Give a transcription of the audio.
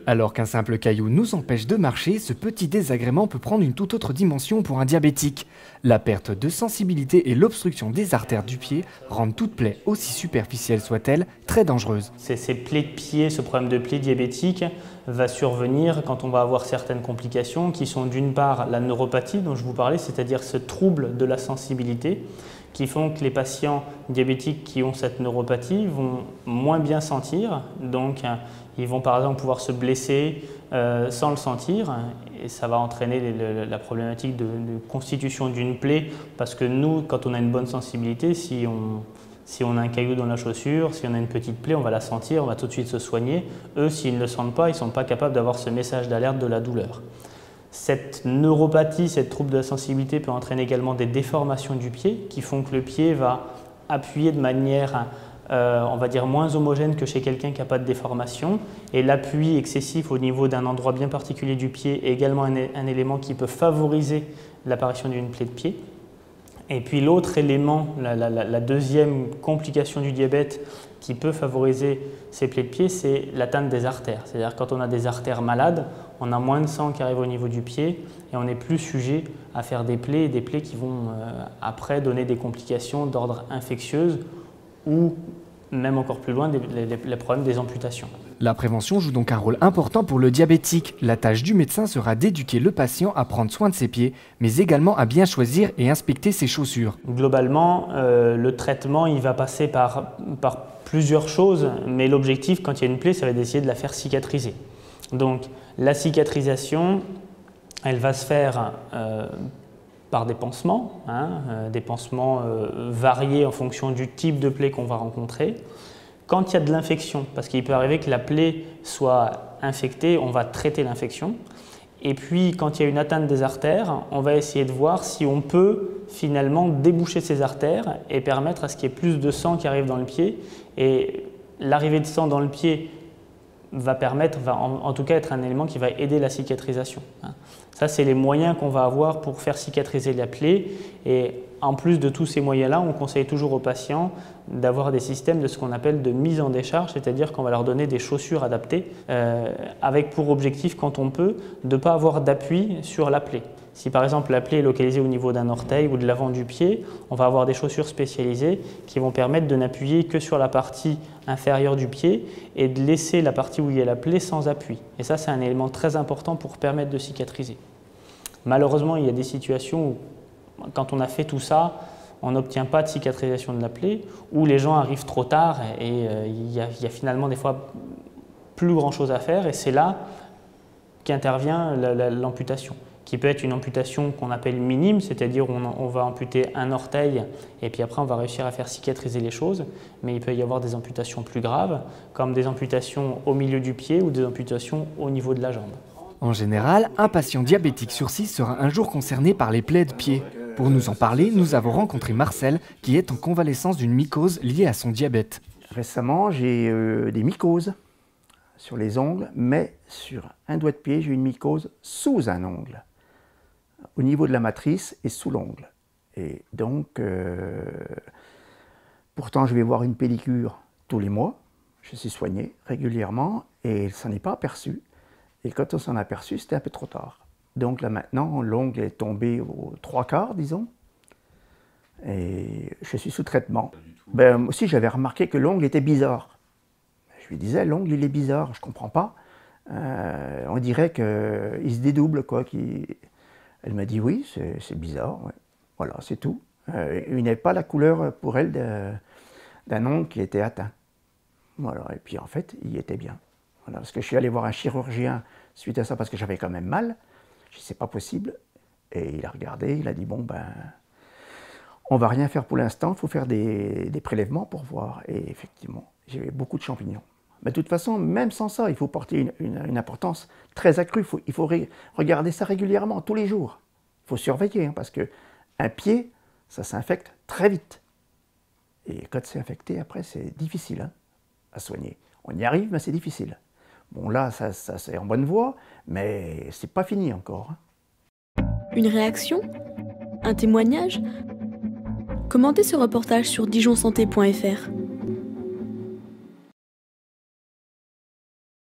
Alors qu'un simple caillou nous empêche de marcher, ce petit désagrément peut prendre une toute autre dimension pour un diabétique. La perte de sensibilité et l'obstruction des artères du pied rendent toute plaie, aussi superficielle soit-elle, très dangereuse. Ces plaies de pied, ce problème de plaie diabétique va survenir quand on va avoir certaines complications qui sont d'une part la neuropathie dont je vous parlais, c'est-à-dire ce trouble de la sensibilité qui font que les patients diabétiques qui ont cette neuropathie vont moins bien sentir, donc ils vont par exemple pouvoir se blesser sans le sentir et ça va entraîner la problématique de constitution d'une plaie parce que nous, quand on a une bonne sensibilité, si on a un caillou dans la chaussure, si on a une petite plaie, on va la sentir, on va tout de suite se soigner. Eux, s'ils ne le sentent pas, ils ne sont pas capables d'avoir ce message d'alerte de la douleur. Cette neuropathie, cette trouble de la sensibilité peut entraîner également des déformations du pied qui font que le pied va appuyer de manière, on va dire, moins homogène que chez quelqu'un qui n'a pas de déformation. Et l'appui excessif au niveau d'un endroit bien particulier du pied est également un élément qui peut favoriser l'apparition d'une plaie de pied. Et puis l'autre élément, la deuxième complication du diabète qui peut favoriser ces plaies de pied, c'est l'atteinte des artères. C'est-à-dire quand on a des artères malades, on a moins de sang qui arrive au niveau du pied et on est plus sujet à faire des plaies qui vont après donner des complications d'ordre infectieuse ou même encore plus loin, les problèmes des amputations. La prévention joue donc un rôle important pour le diabétique. La tâche du médecin sera d'éduquer le patient à prendre soin de ses pieds, mais également à bien choisir et inspecter ses chaussures. Globalement, le traitement il va passer par plusieurs choses, mais l'objectif quand il y a une plaie, ça va être d'essayer de la faire cicatriser. Donc la cicatrisation, elle va se faire par des pansements, des pansements variés en fonction du type de plaie qu'on va rencontrer. Quand il y a de l'infection, parce qu'il peut arriver que la plaie soit infectée, on va traiter l'infection. Et puis quand il y a une atteinte des artères, on va essayer de voir si on peut finalement déboucher ces artères et permettre à ce qu'il y ait plus de sang qui arrive dans le pied. Et l'arrivée de sang dans le pied va en tout cas être un élément qui va aider la cicatrisation. Ça, c'est les moyens qu'on va avoir pour faire cicatriser la plaie. Et en plus de tous ces moyens-là, on conseille toujours aux patients d'avoir des systèmes de ce qu'on appelle de mise en décharge, c'est-à-dire qu'on va leur donner des chaussures adaptées avec pour objectif, quand on peut, de ne pas avoir d'appui sur la plaie. Si par exemple la plaie est localisée au niveau d'un orteil ou de l'avant du pied, on va avoir des chaussures spécialisées qui vont permettre de n'appuyer que sur la partie inférieure du pied et de laisser la partie où il y a la plaie sans appui. Et ça, c'est un élément très important pour permettre de cicatriser. Malheureusement, il y a des situations où, quand on a fait tout ça, on n'obtient pas de cicatrisation de la plaie, ou les gens arrivent trop tard et il y a finalement des fois plus grand chose à faire, et c'est là qu'intervient l'amputation, qui peut être une amputation qu'on appelle minime, c'est-à-dire on va amputer un orteil et puis après on va réussir à faire cicatriser les choses, mais il peut y avoir des amputations plus graves, comme des amputations au milieu du pied ou des amputations au niveau de la jambe. En général, un patient diabétique sur 6 sera un jour concerné par les plaies de pied. Pour nous en parler, nous avons rencontré Marcel, qui est en convalescence d'une mycose liée à son diabète. Récemment, j'ai des mycoses sur les ongles, mais sur un doigt de pied, j'ai une mycose sous un ongle, au niveau de la matrice et sous l'ongle. Et donc, pourtant, je vais voir une pédicure tous les mois. Je suis soigné régulièrement et ça n'est pas aperçu. Et quand on s'en a aperçu, c'était un peu trop tard. Donc là maintenant, l'ongle est tombé aux 3/4, disons. Et je suis sous traitement. Ben, aussi, j'avais remarqué que l'ongle était bizarre. Je lui disais, l'ongle, il est bizarre, je ne comprends pas. On dirait qu'il se dédouble, quoi. Elle m'a dit, oui, c'est bizarre. Ouais. Voilà, c'est tout. Il n'est pas la couleur, pour elle, d'un ongle qui était atteint. Voilà, et puis en fait, il était bien. Voilà, parce que je suis allé voir un chirurgien suite à ça, parce que j'avais quand même mal. Je dis, c'est pas possible. Et il a regardé, il a dit, bon, ben, on va rien faire pour l'instant, il faut faire des prélèvements pour voir. Et effectivement, j'ai beaucoup de champignons. Mais de toute façon, même sans ça, il faut porter une importance très accrue. Il faut regarder ça régulièrement, tous les jours. Il faut surveiller, hein, parce qu'un pied, ça s'infecte très vite. Et quand c'est infecté, après, c'est difficile hein, à soigner. On y arrive, mais c'est difficile. Bon, là, ça c'est en bonne voie, mais c'est pas fini encore. Hein. Une réaction? Un témoignage? Commentez ce reportage sur dijonsanté.fr.